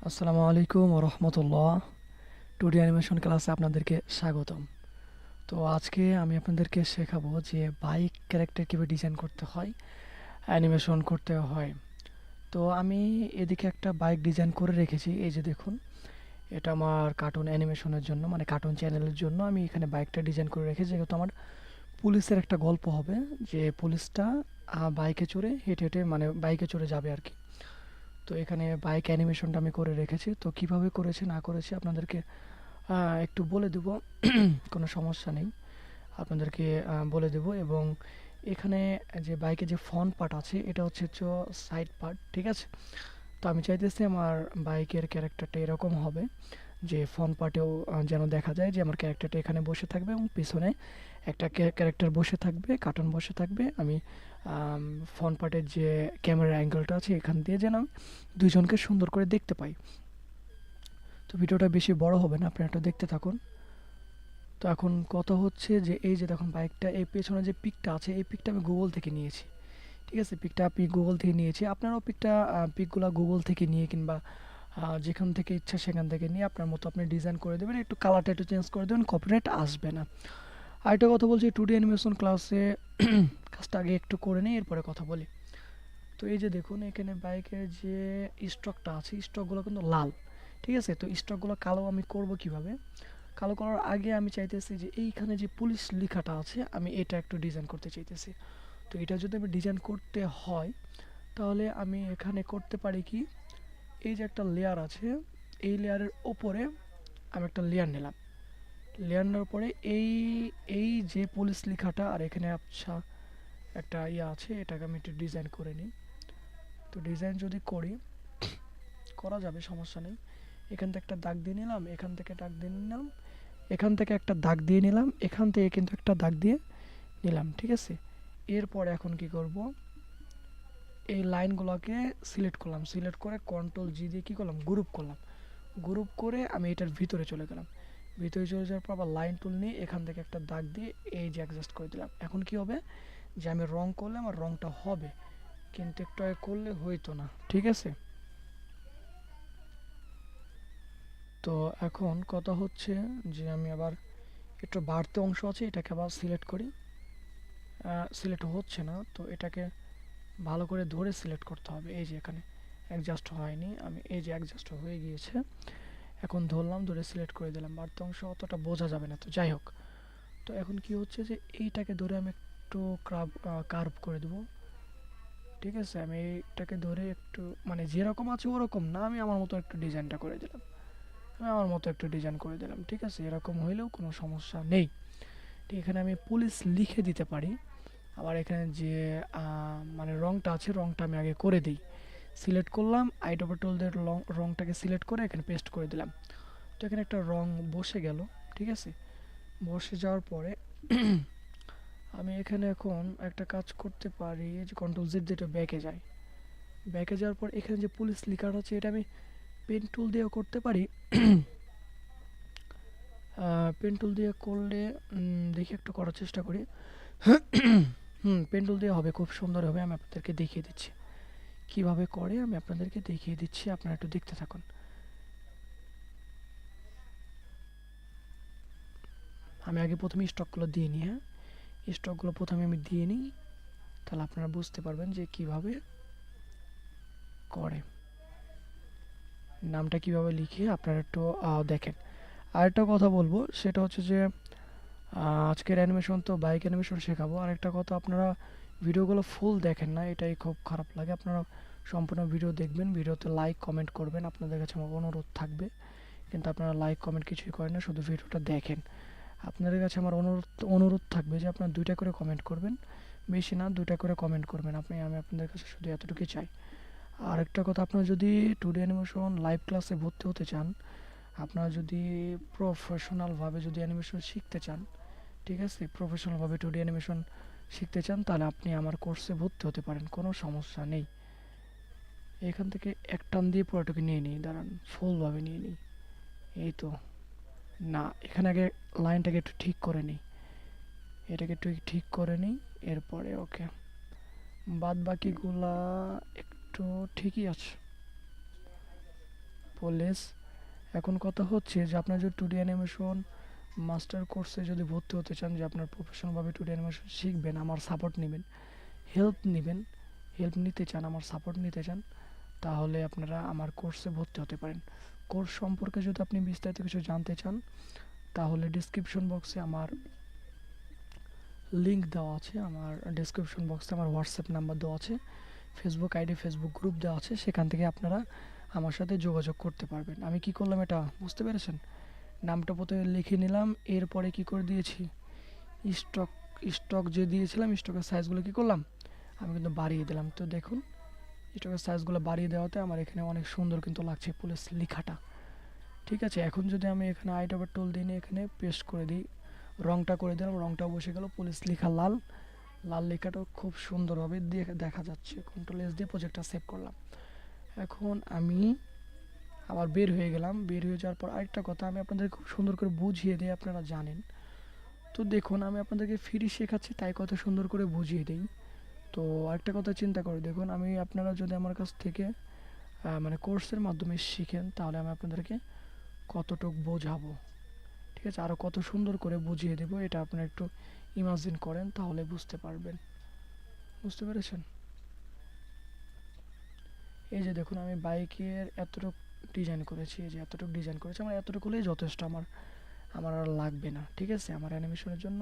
আসসালামু আলাইকুম ওয়া রাহমাতুল্লাহ। টুডে অ্যানিমেশন ক্লাসে আপনাদেরকে স্বাগতম। তো আজকে আমি আপনাদেরকে শেখাবো যে বাইক ক্যারেক্টার কীভাবে ডিজাইন করতে হয়, অ্যানিমেশন করতে হয়। তো আমি এদিকে একটা বাইক ডিজাইন করে রেখেছি, এই যে দেখুন। এটা আমার কার্টুন অ্যানিমেশনের জন্য, মানে কার্টুন চ্যানেলের জন্য আমি এখানে বাইকটা ডিজাইন করে রেখেছি, যেহেতু আমার পুলিশের একটা গল্প হবে, যে পুলিশটা বাইকে চড়ে হেঁটে হেঁটে মানে বাইকে চড়ে যাবে আর কি। তো এখানে বাইক অ্যানিমেশনটা আমি করে রেখেছি। তো কিভাবে করেছি না করেছি আপনাদেরকে একটু বলে দেব। কোনো সমস্যা নেই, আপনাদেরকে বলে দেব। এবং এখানে যে বাইকে যে ফ্রন্ট পার্ট আছে, এটা হচ্ছে সাইড পার্ট, ঠিক আছে। তো আমি চাইতেছি আমার বাইকের ক্যারেক্টারটা এরকম হবে যে ফ্রন্ট পার্টেও যেন দেখা যায় যে আমার ক্যারেক্টারটা এখানে বসে থাকবে এবং পিছনে একটা ক্যারেক্টার বসে থাকবে, কার্টুন বসে থাকবে। আমি ফ্রন্ট পার্টের যে ক্যামেরার অ্যাঙ্গেলটা আছে এখান দিয়ে যেন আমি দুইজনকে সুন্দর করে দেখতে পাই। তো ভিডিওটা বেশি বড় হবে না, আপনারা একটু দেখতে থাকুন। তো এখন কথা হচ্ছে যে এই যে দেখুন বাইকটা, এই পেছনে যে পিকটা আছে, এই পিকটা আমি গুগল থেকে নিয়েছি, ঠিক আছে। পিকটা আমি গুগল থেকে নিয়েছি, আপনারাও পিকগুলো গুগল থেকে নিয়ে কিংবা যেখান থেকে ইচ্ছা সেখান থেকে নিয়ে আপনার মতো আপনি ডিজাইন করে দেবেন, একটু কালারটা একটু চেঞ্জ করে দেবেন, কপিরাইট আসবে না। আরেকটা কথা বলছি, টুডি অ্যানিমেশন ক্লাসে কাজটা আগে একটু করে নিই, এরপরে কথা বলি। তো এই যে দেখুন এখানে বাইকের যে স্টকটা আছে, স্টকগুলো কিন্তু লাল, ঠিক আছে। তো স্টকগুলো কালো আমি করব কিভাবে? কালো করার আগে আমি চাইতেছি যে এইখানে যে পুলিশ লেখাটা আছে, আমি এটা একটু ডিজাইন করতে চাইতেছি। তো এটা যদি আমি ডিজাইন করতে হয়, তাহলে আমি এখানে করতে পারি কি, এই যে একটা লেয়ার আছে, এই লেয়ারের ওপরে আমি একটা লেয়ার নিলাম। লেয়ার নেওয়ার পরে এই এই যে পুলিশ লেখাটা, আর এখানে আচ্ছা একটা ইয়ে আছে, এটাকে আমি একটু ডিজাইন করে নিই। তো ডিজাইন যদি করি, করা যাবে, সমস্যা নেই। এখান থেকে একটা দাগ দিয়ে নিলাম, এখান থেকে দাগ দিয়ে নিলাম, এখান থেকে একটা দাগ দিয়ে নিলাম, এখান থেকে কিন্তু একটা দাগ দিয়ে নিলাম, ঠিক আছে। এরপর এখন কি করব, এই লাইনগুলোকে সিলেক্ট করলাম, সিলেক্ট করে কন্ট্রোল জি দিয়ে কী করলাম, গ্রুপ করলাম। গ্রুপ করে আমি এটার ভিতরে চলে গেলাম। ভিতরে চলে যাওয়ার পর আবার লাইন টুল নিয়ে এখান থেকে একটা দাগ দিয়ে এই যে অ্যাডজাস্ট করে দিলাম। এখন কি হবে, যে আমি রং করলে আমার রংটা হবে, কিন্তু একটু আগে করলে হইতো না, ঠিক আছে। তো এখন কথা হচ্ছে যে আমি আবার একটু বাড়তি অংশ আছে, এটাকে আবার সিলেক্ট করি। সিলেক্ট হচ্ছে না, তো এটাকে ভালো করে ধরে সিলেক্ট করতে হবে। এই যে এখানে অ্যাডজাস্ট হয়নি, আমি এই যে অ্যাডজাস্ট হয়ে গিয়েছে, এখন ধরলাম, ধরে সিলেক্ট করে দিলাম। বাড়তি অংশ অতটা বোঝা যাবে না, তো যাই হোক। তো এখন কি হচ্ছে যে এইটাকে ধরে আমি একটু কার্ভ করে দেবো, ঠিক আছে। আমি এইটাকে ধরে একটু মানে যেরকম আছে ওরকম না, আমি আমার মতো একটু ডিজাইনটা করে দিলাম, আমি আমার মতো একটু ডিজাইন করে দিলাম, ঠিক আছে। এরকম হইলেও কোনো সমস্যা নেই। ঠিক, এখানে আমি পুলিশ লিখে দিতে পারি। আবার এখানে যে মানে রংটা আছে, রংটা আমি আগে করে দিই। সিলেক্ট করলাম, আইডোবা টুল দিয়ে রংটাকে সিলেক্ট করে এখানে পেস্ট করে দিলাম। তো এখানে একটা রং বসে গেল, ঠিক আছে। বসে যাওয়ার পরে আমি এখানে এখন একটা কাজ করতে পারি, যে কন্ট্রোল জেড দিয়ে ব্যাকে যাই। ব্যাকে যাওয়ার পর এখানে যে পুলিশ লেখাটা আছে, এটা আমি পেন টুল দিয়েও করতে পারি। পেন টুল দিয়ে করলে দেখি একটু করার চেষ্টা করি। পেন টুল দিয়ে হবে, খুব সুন্দর হবে। আমি আপনাদেরকে দেখিয়ে দিচ্ছি কিভাবে করে, আমি আপনাদেরকে দেখিয়ে দিচ্ছি, আপনারা একটু দেখতে থাকুন। আমি আগে প্রথমে স্টকগুলো দিয়ে নিই, হ্যাঁ, স্টকগুলো প্রথমে আমি দিয়ে নিই, তাহলে আপনারা বুঝতে পারবেন যে কিভাবে করে, নামটা কিভাবে লিখে আপনারা একটু দেখেন। আরেকটা কথা বলবো, সেটা হচ্ছে যে আজকের অ্যানিমেশন তো বাইক অ্যানিমেশন শেখাবো। আরেকটা কথা, আপনারা ভিডিওগুলো ফুল দেখেন না, এটাই খুব খারাপ লাগে। আপনারা সম্পূর্ণ ভিডিও দেখবেন, ভিডিওতে লাইক কমেন্ট করবেন, আপনাদের কাছে আমার অনুরোধ থাকবে। কিন্তু আপনারা লাইক কমেন্ট কিছুই করেন না, শুধু ভিডিওটা দেখেন। আপনাদের কাছে আমার অনুরোধ থাকবে যে আপনারা 2টা করে কমেন্ট করবেন, বেশি না, 2টা করে কমেন্ট করবেন। আমি আপনাদের কাছে শুধু এতটুকুই চাই। আর একটা কথা, আপনারা যদি টুডে অ্যানিমেশন লাইভ ক্লাসে ভর্তি হতে চান, আপনারা যদি প্রফেশনালভাবে যদি অ্যানিমেশন শিখতে চান, ঠিক আছে, প্রফেশনালভাবে টুডি অ্যানিমেশন শিখতে চান, তাহলে আপনি আমার কোর্সে ভর্তি হতে পারেন, কোনো সমস্যা নেই। এখান থেকে এক টান দিয়ে পুরোটাকে নিয়ে নিই, দাঁড়ান, ফুলভাবে নিয়ে নিই। এই তো, না, এখানে আগে লাইনটাকে একটু ঠিক করে নিই, এটাকে একটু ঠিক করে নিই, এরপরে ওকে। বাদ বাকিগুলা একটু ঠিকই আছে। পুলিশ। এখন কথা হচ্ছে যে আপনার যদি 2D অ্যানিমেশন মাস্টার কোর্সে যদি ভর্তি হতে চান, যে আপনার প্রফেশনালভাবে 2D অ্যানিমেশন শিখবেন, আমার সাপোর্ট নেবেন, হেল্প নিতে চান, আমার সাপোর্ট নিতে চান, তাহলে আপনারা আমার কোর্সে ভর্তি হতে পারেন। কোর্স সম্পর্কে যদি আপনি বিস্তারিত কিছু জানতে চান, তাহলে ডিসক্রিপশন বক্সে আমার লিঙ্ক দেওয়া আছে, আমার ডিসক্রিপশন বক্সে আমার হোয়াটসঅ্যাপ নাম্বার দেওয়া আছে, ফেসবুক আইডি, ফেসবুক গ্রুপ দেওয়া আছে, সেখান থেকে আপনারা আমার সাথে যোগাযোগ করতে পারবেন। আমি কি করলাম এটা বুঝতে পেরেছেন? নামটা প্রথমে লিখে নিলাম, এরপরে কি করে দিয়েছি, স্টক স্টক যে দিয়েছিলাম স্টকের সাইজগুলো কি করলাম, আমি কিন্তু বাড়িয়ে দিলাম। তো দেখুন স্টকের সাইজগুলো বাড়িয়ে দেওয়াতে আমার এখানে অনেক সুন্দর কিন্তু লাগছে পুলিশ লেখাটা। ঠিক আছে, এখন যদি আমি এখানে আইটাবার টুল দিয়ে নিয়ে এখানে পেস্ট করে দিই, রংটা করে দিলাম, রংটা বসে গেল, পুলিশ লেখা লাল, লাল লেখাটাও খুব সুন্দরভাবে দেখা যাচ্ছে। কন্ট্রোল এস দিয়ে প্রজেক্টটা সেভ করলাম। এখন আমি আবার বের হয়ে গেলাম, বের হয়ে যাওয়ার পর আরেকটা কথা আমি আপনাদের খুব সুন্দর করে বুঝিয়ে দিই, আপনারা জানেন। তো দেখুন আমি আপনাদেরকে ফ্রি শেখাচ্ছি তাই কত সুন্দর করে বুঝিয়ে দিই। তো আরেকটা কথা চিন্তা করে দেখুন, আমি আপনারা যদি আমার কাছ থেকে মানে কোর্সের মাধ্যমে শিখেন, তাহলে আমি আপনাদেরকে কতটুকু বোঝাবো, ঠিক আছে, আরও কত সুন্দর করে বুঝিয়ে দেবো, এটা আপনারা একটু ইমাজিন করেন, তাহলে বুঝতে পারবেন। বুঝতে পেরেছেন? এই যে দেখুন আমি বাইকের এতটুকু ডিজাইন করেছি, এই যে এতটুকু ডিজাইন করেছি, আমার এতটুকু হলেই যথেষ্ট, আমার আমার আর লাগবে না। ঠিক আছে, আমার অ্যানিমেশনের জন্য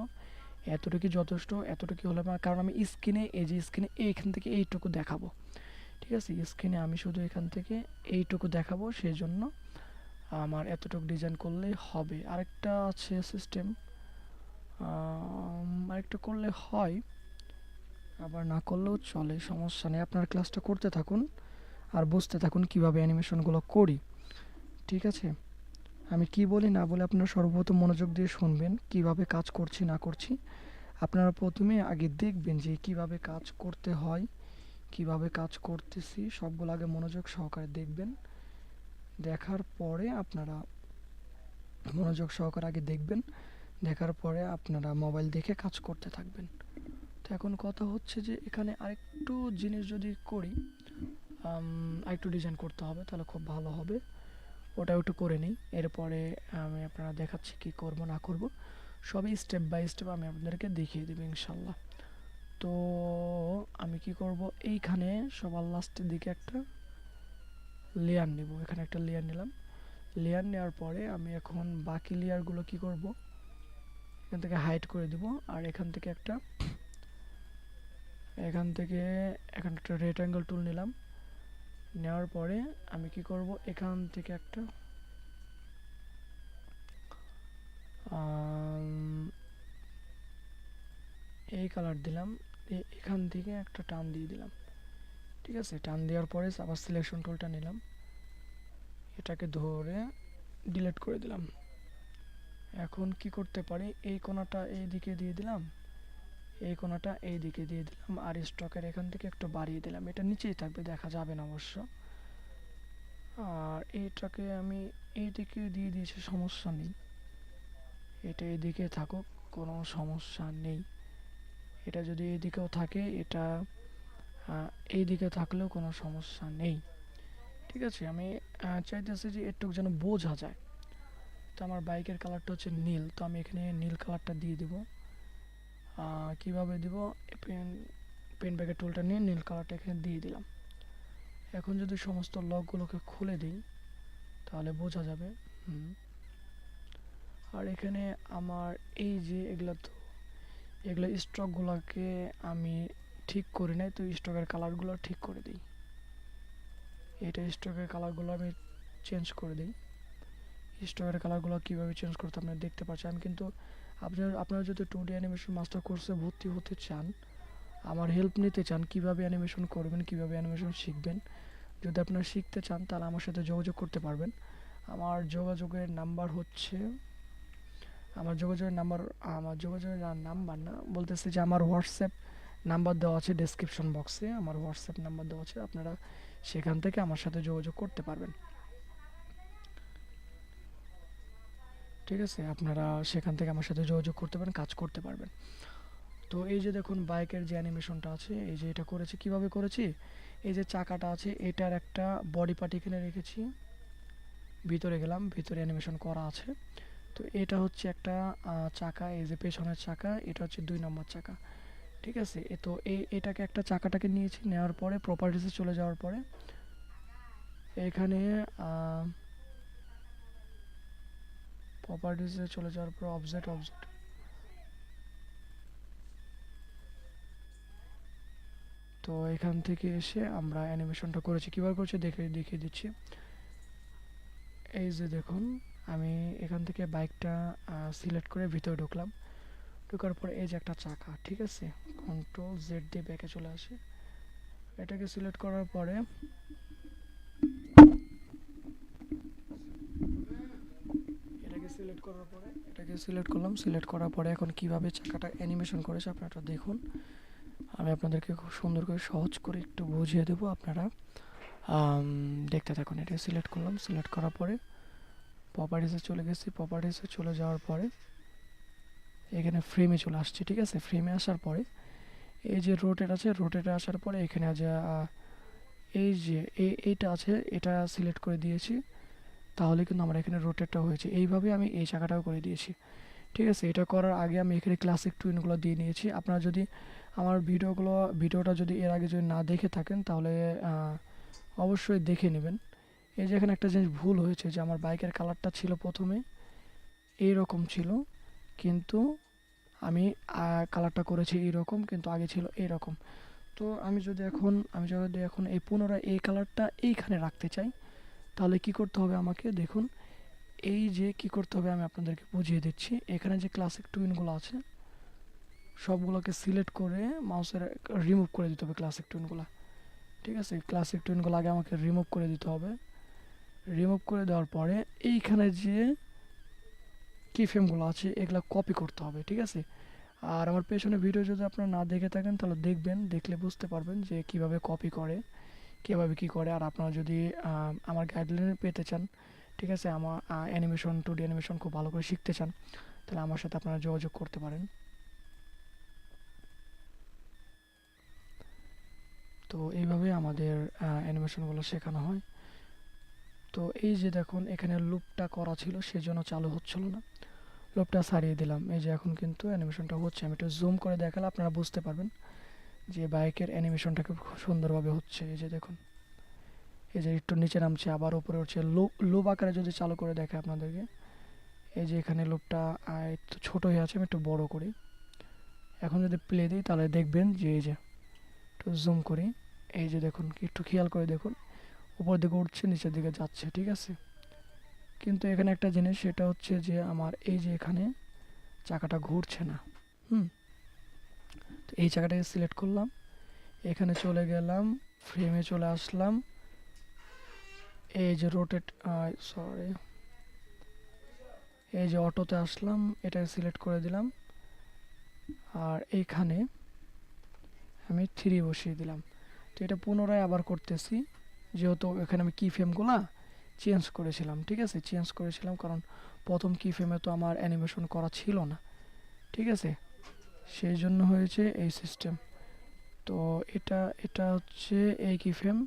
এতটুকুই যথেষ্ট, এতটুকু হলে আমার, কারণ আমি স্ক্রিনে, এই যে স্ক্রিনে এইখান থেকে এইটুকু দেখাবো, ঠিক আছে, স্ক্রিনে আমি শুধু এখান থেকে এইটুকু দেখাবো, সেই জন্য আমার এতটুকু ডিজাইন করলেই হবে। আরেকটা আছে সিস্টেম, আরেকটা করলে হয়, আবার না করলেও চলে, সমস্যা নেই। আপনার ক্লাসটা করতে থাকুন আর বুঝতে থাকুন কীভাবে অ্যানিমেশনগুলো করি। ঠিক আছে, আমি কি বলি না বলে আপনারা সর্বপ্রথম মনোযোগ দিয়ে শুনবেন, কিভাবে কাজ করছি না করছি। আপনারা প্রথমে আগে দেখবেন যে কিভাবে কাজ করতে হয়, কিভাবে কাজ করতেছি, সবগুলো আগে মনোযোগ সহকারে দেখবেন। দেখার পরে আপনারা মনোযোগ সহকারে আগে দেখবেন, দেখার পরে আপনারা মোবাইল দেখে কাজ করতে থাকবেন। তো এখন কথা হচ্ছে যে এখানে আরেকটু জিনিস যদি করি, আরেকটু ডিজাইন করতে হবে, তাহলে খুব ভালো হবে। ওটা একটু করে নিই, এরপরে আমি আপনারা দেখাচ্ছি কি করব না করব, সবই স্টেপ বাই স্টেপ আমি আপনাদেরকে দেখিয়ে দেবো ইনশাল্লাহ। তো আমি কি করব, এইখানে সবার লাস্টের দিকে একটা লেয়ার নেব, এখানে একটা লেয়ার নিলাম। লেয়ার নেওয়ার পরে আমি এখন বাকি লেয়ারগুলো কি করব, এখান থেকে হাইড করে দিব, আর এখান থেকে একটা রেড অ্যাঙ্গেল টুল নিলাম। নেওয়ার পরে আমি কি করব, এখান থেকে একটা এই কালার দিলাম, এখান থেকে একটা টান দিয়ে দিলাম। ঠিক আছে, টান দেওয়ার পরে আবার সিলেকশন টুলটা নিলাম, এটাকে ধরে ডিলিট করে দিলাম। এখন কি করতে পারি, এই কোণাটা এই দিকে দিয়ে দিলাম, এই কোণাটা এই দিকে দিয়ে দিলাম, আর স্টকের এখান থেকে একটু বাড়িয়ে দিলাম, এটা নিচেই থাকবে, দেখা যাবে না অবশ্য। আর এইটাকে আমি এই দিকে দিয়ে দিয়েছি, সমস্যা নেই, এটা এদিকে থাকুক, কোনো সমস্যা নেই। এটা যদি এদিকেও থাকে, এটা এই দিকে থাকলেও কোনো সমস্যা নেই। ঠিক আছে, আমি চাইতেছি যে একটু যেন বোঝা যায়। তো আমার বাইকের কালারটা হচ্ছে নীল, তো আমি এখানে নীল কালারটা দিয়ে দেবো। কীভাবে দিব, পেন ব্যাগের টুলটা নিয়ে নীল কালারটা এখানে দিয়ে দিলাম। এখন যদি সমস্ত লকগুলোকে খুলে দিই, তাহলে বোঝা যাবে। আর এখানে আমার এই যে এগুলো স্টকগুলোকে আমি ঠিক করি নাই, তো স্টকের কালারগুলো ঠিক করে দিই। এটা স্টকের কালারগুলো আমি চেঞ্জ করে দিই। স্টকের কালারগুলো কীভাবে চেঞ্জ করতে আপনারা দেখতে পাচ্ছেন। আমি কিন্তু আপনারা যদি 2D অ্যানিমেশন মাস্টার কোর্সে ভর্তি হতে চান, আমার হেল্প নিতে চান, কিভাবে অ্যানিমেশন করবেন, কিভাবে অ্যানিমেশন শিখবেন, যদি আপনারা শিখতে চান, তাহলে আমার সাথে যোগাযোগ করতে পারবেন। আমার যোগাযোগের নাম্বার না বলতেছে যে আমার হোয়াটসঅ্যাপ নাম্বার দেওয়া আছে ডেসক্রিপশন বক্সে, আমার হোয়াটসঅ্যাপ নাম্বার দেওয়া আছে, আপনারা সেখান থেকে আমার সাথে যোগাযোগ করতে পারবেন। ঠিক আছে, আপনারা সেখান থেকে আমার সাথে যোগাযোগ করতে পারেন, কাজ করতে পারবেন। তো এই যে দেখুন বাইকের যে অ্যানিমেশনটা আছে, এই যে এটা করেছি, কিভাবে করেছি, এই যে চাকাটা আছে, এটার একটা বডি পার্ট এখানে রেখেছি, ভিতরে গেলাম, ভিতরে অ্যানিমেশন করা আছে। তো এটা হচ্ছে একটা চাকা, এই যে পেছনের চাকা, এটা হচ্ছে 2 নম্বর চাকা, ঠিক আছে। তো এটাকে একটা চাকাটাকে নিয়েছি, নেওয়ার পরে প্রপার্টিসে চলে যাওয়ার পরে এখানে প্রপার্টিসে চলে যাওয়ার পর অবজেক্ট তো এখান থেকে এসে আমরা অ্যানিমেশনটা করেছি, কীভাবে করছি দেখিয়ে দিচ্ছি। এই যে দেখুন, আমি এখান থেকে বাইকটা সিলেক্ট করে ভিতরে ঢুকলাম, ঢোকার পরে এই যে একটা চাকা, ঠিক আছে, কন্ট্রোল জেড দিয়ে ব্যাকে চলে আসে। এটাকে সিলেক্ট করার পরে সিলেক্ট করলাম, সিলেক্ট করার পরে এখন কিভাবে চাকাটা অ্যানিমেশন করেছে আপনারা দেখুন। আমি আপনাদেরকে খুব সুন্দর করে সহজ করে একটু বুঝিয়ে দেবো, আপনারা দেখতে থাকুন। এটা সিলেক্ট করলাম, সিলেক্ট করার পরে প্রপার্টিসে চলে গেছি, প্রপার্টিসে চলে যাওয়ার পরে এখানে ফ্রেমে চলে আসছে, ঠিক আছে। ফ্রেমে আসার পরে এই যে রোটেট আছে, রোটেটে আসার পরে এখানে যে এই যে এইটা আছে, এটা সিলেক্ট করে দিয়েছি, তাহলে কিন্তু আমার এখানে রোটেটটা হয়েছে। এইভাবে আমি এই চাকাটাও করে দিয়েছি, ঠিক আছে। এটা করার আগে আমি এখানে ক্লাসিক টুইনগুলো দিয়ে নিয়েছি। আপনারা যদি আমার ভিডিওটা যদি এর আগে যদি না দেখে থাকেন তাহলে অবশ্যই দেখে নেবেন। এই যে এখানে একটা জিনিস ভুল হয়েছে, যে আমার বাইকের কালারটা ছিল প্রথমে এইরকম ছিল, কিন্তু আমি কালারটা করেছি এইরকম, কিন্তু আগে ছিল এইরকম। তো আমি যদি এখন এই পুনরায় এই কালারটা এইখানে রাখতে চাই, তাহলে কি করতে হবে আমাকে দেখুন। এই যে কি করতে হবে আমি আপনাদেরকে বুঝিয়ে দিচ্ছি। এখানে যে ক্লাসিক টুইনগুলো আছে সবগুলোকে সিলেক্ট করে মাউসের রিমুভ করে দিতে হবে ক্লাসিক টুইনগুলো, ঠিক আছে। ক্লাসিক টুইনগুলো আগে আমাকে রিমুভ করে দিতে হবে। রিমুভ করে দেওয়ার পরে এইখানে যে কি ফ্রেমগুলো আছে এগুলো কপি করতে হবে, ঠিক আছে। আর আমার পেছনে ভিডিও যদি আপনারা না দেখে থাকেন তাহলে দেখবেন, দেখলে বুঝতে পারবেন যে কিভাবে কপি করে, কীভাবে কী করে। আর আপনারা যদি আমার গাইডলাইন পেতে চান, ঠিক আছে, আমার অ্যানিমেশন 2D অ্যানিমেশন খুব ভালো করে শিখতে চান, তাহলে আমার সাথে আপনারা যোগাযোগ করতে পারেন। তো এইভাবে আমাদের অ্যানিমেশনগুলো শেখানো হয়। তো এই যে দেখুন, এখানে লুপটা করা ছিল সেজন্য চালু হচ্ছিল না, লুপটা সারিয়ে দিলাম। এই যে এখন কিন্তু অ্যানিমেশনটা হচ্ছে। আমি একটু জুম করে দেখালে আপনারা বুঝতে পারবেন যে বাইকের অ্যানিমেশনটা খুব সুন্দরভাবে হচ্ছে। এই যে দেখুন, এই যে একটু নিচে নামছে আবার উপরে উঠছে। লুপ আকারে যদি চালু করে দেখে আপনাদেরকে, এই যে এখানে লুপটা একটু ছোটো হয়ে আছে, আমি একটু বড় করি। এখন যদি প্লে দিই তাহলে দেখবেন যে এই যে একটু জুম করি, এই যে দেখুন, একটু খেয়াল করে দেখুন, উপর দিকে উঠছে নিচের দিকে যাচ্ছে, ঠিক আছে। কিন্তু এখানে একটা জিনিস, সেটা হচ্ছে যে আমার এই যে এখানে চাকাটা ঘুরছে না। তো এই চাকাটাকে সিলেক্ট করলাম, এখানে চলে গেলাম, ফ্রেমে চলে আসলাম, এই যে এই যে অটোতে আসলাম, এটাকে সিলেক্ট করে দিলাম, আর এইখানে আমি 3 বসিয়ে দিলাম। তো এটা পুনরায় আবার করতেছি, যেহেতু এখানে আমি কি ফ্রেমগুলা চেঞ্জ করেছিলাম, ঠিক আছে, চেঞ্জ করেছিলাম কারণ প্রথম কি ফ্রেমে তো আমার অ্যানিমেশন করা ছিল না, ঠিক আছে, সেই জন্য হয়েছে এই সিস্টেম। তো এটা এটা হচ্ছে এই কি ফ্রেম,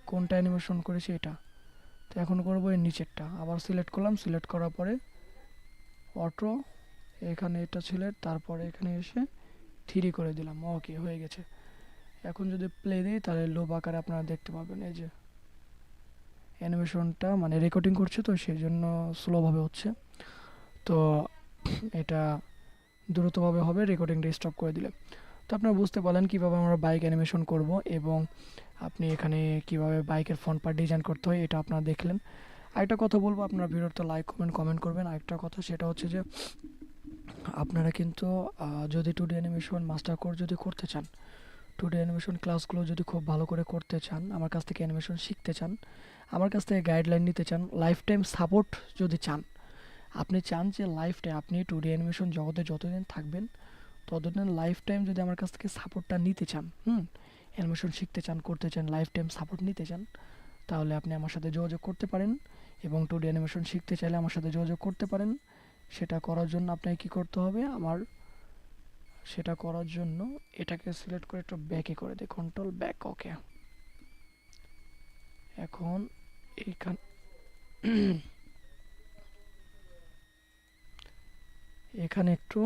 কোনটা অ্যানিমেশন করেছি এটা। তো এখন করবো এই নিচেরটা, আবার সিলেক্ট করলাম, সিলেক্ট করার পরে অটো, এখানে এটা সিলেক্ট, তারপরে এখানে এসে 3 করে দিলাম, ওকে হয়ে গেছে। এখন যদি প্লে দিই তাহলে লোভ আকারে আপনারা দেখতে পাবেন, এই যে অ্যানিমেশনটা মানে রেকর্ডিং করছে তো সেই জন্য স্লোভাবে হচ্ছে। তো এটা দ্রুতভাবে হবে রেকর্ডিংটা স্টপ করে দিলে। তো আপনারা বুঝতে পারলেন কীভাবে আমরা বাইক অ্যানিমেশন করব, এবং আপনি এখানে কিভাবে বাইকের ফ্রন্ট পার্ট ডিজাইন করতে হয় এটা আপনারা দেখলেন। আরেকটা কথা বলবো, আপনারা ভিডিওতে লাইক কমেন্ট করবেন। আরেকটা কথা, সেটা হচ্ছে যে আপনারা কিন্তু যদি 2D অ্যানিমেশন মাস্টার কোর্স যদি করতে চান, 2D অ্যানিমেশন ক্লাসগুলো যদি খুব ভালো করে করতে চান, আমার কাছ থেকে অ্যানিমেশন শিখতে চান, আমার কাছ থেকে গাইডলাইন নিতে চান, লাইফ টাইম সাপোর্ট যদি চান, আপনি চান যে লাইফ টাইম আপনি 2D অ্যানিমেশন জগতে যতদিন থাকবেন ততদিন লাইফ টাইম যদি আমার কাছ থেকে সাপোর্টটা নিতে চান, অ্যানিমেশন শিখতে চান, করতে চান, লাইফ টাইম সাপোর্ট নিতে চান, তাহলে আপনি আমার সাথে যোগাযোগ করতে পারেন। এবং 2D অ্যানিমেশন শিখতে চাইলে আমার সাথে যোগাযোগ করতে পারেন। সেটা করার জন্য আপনাকে কী করতে হবে, সেটা করার জন্য এটাকে সিলেক্ট করে একটু ব্যাকে করে দিই, কন্ট্রোল ব্যাক, ওকে। এখন এখানে এখানে একটু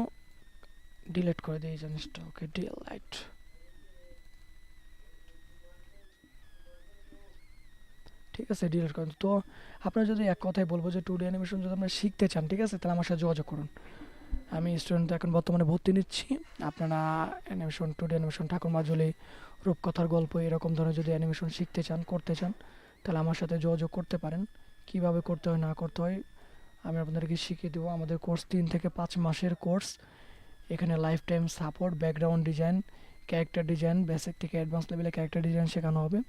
ডিলিট করে দিই এই জিনিসটা। ওকে, ডিলাইট। ঠিক আছে, ডিলিট করেন। তো আপনারা যদি এক কথায় বলবো যে 2D অ্যানিমেশন যদি আপনারা শিখতে চান, ঠিক আছে, তাহলে আমার সাথে যোগাযোগ করুন। আমি স্টুডেন্ট এখন বর্তমানে ভর্তি নিচ্ছি। আপনারা অ্যানিমেশন 2D অ্যানিমেশন, ঠাকুর মাজুলি, রূপকথার গল্প এরকম ধরনের যদি অ্যানিমেশন শিখতে চান, করতে চান, তাহলে আমার সাথে যোগাযোগ করতে পারেন। কিভাবে করতে হয় না করতে হয় আমি আপনাদেরকে শিখিয়ে দেবো। আমাদের কোর্স 3 থেকে 5 মাসের কোর্স। এখানে life time support, background design, character design, basic থেকে অ্যাডভান্স লেভেলে ক্যারেক্টার ডিজাইন শেখানো হবে।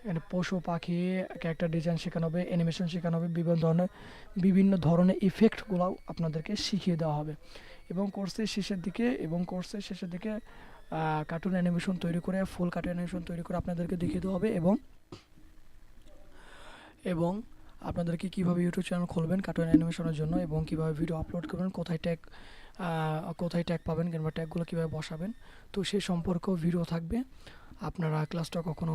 এখানে পশু পাখি ক্যারেক্টার ডিজাইন শেখানো হবে, অ্যানিমেশন শেখানো হবে, বিভিন্ন ধরনের ইফেক্টগুলোও আপনাদেরকে শিখিয়ে দেওয়া হবে। এবং কোর্সের শেষের দিকে কার্টুন অ্যানিমেশন তৈরি করে, ফুল কার্টুন অ্যানিমেশন তৈরি করে আপনাদেরকে দেখিয়ে দেওয়া হবে। এবং আপনাদেরকে কীভাবে ইউটিউব চ্যানেল খুলবেন কার্টুন অ্যানিমেশনের জন্য, এবং কীভাবে ভিডিও আপলোড করবেন, কোথায় ট্যাগ পাবেন কিংবা ট্যাগগুলো কীভাবে বসাবেন, তো সে সম্পর্কেও ভিডিও থাকবে। আপনারা ক্লাসটা কখনো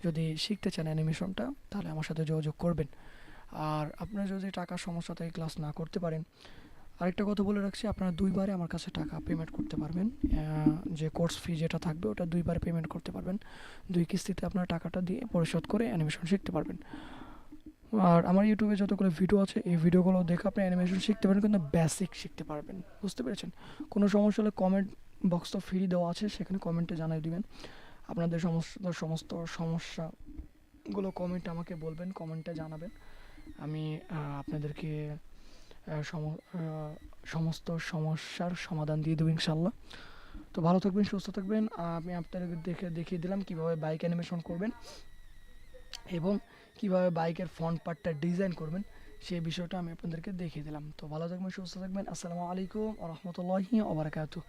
যদি শিখতে চান অ্যানিমেশনটা, তাহলে আমার সাথে যোগাযোগ করবেন। আর আপনারা যদি টাকার সমস্যা থেকে ক্লাস না করতে পারেন, আরেকটা কথা বলে রাখছি, আপনারা 2বারে আমার কাছে টাকা পেমেন্ট করতে পারবেন। যে কোর্স ফি যেটা থাকবে ওটা 2বারে পেমেন্ট করতে পারবেন। 2 কিস্তিতে আপনারা টাকাটা দিয়ে পরিশোধ করে অ্যানিমেশন শিখতে পারবেন। আর আমার ইউটিউবে যতগুলো ভিডিও আছে, এই ভিডিওগুলো দেখে আপনি অ্যানিমেশন শিখতে পারেন, কিন্তু বেসিক শিখতে পারবেন। বুঝতে পেরেছেন? কোনো সমস্যা হলে কমেন্ট বক্স তো ফ্রি দেওয়া আছে, সেখানে কমেন্টে জানিয়ে দিবেন। আপনাদের সমস্ত সমস্যাগুলো কমেন্টে আমাকে বলবেন, কমেন্টে জানাবেন। আমি আপনাদেরকে সমস্ত সমস্যার সমাধান দিয়ে দেবো ইনশাল্লাহ। তো ভালো থাকবেন, সুস্থ থাকবেন। আমি আপনাদেরকে দেখিয়ে দিলাম কীভাবে বাইক অ্যানিমেশন করবেন এবং কীভাবে বাইকের ফ্রন্ট পার্টটা ডিজাইন করবেন, সেই বিষয়টা আমি আপনাদেরকে দেখিয়ে দিলাম। তো ভালো থাকবেন, সুস্থ থাকবেন। আসসালামু আলাইকুম ওয়া রাহমাতুল্লাহি ওয়া বারাকাতুহু।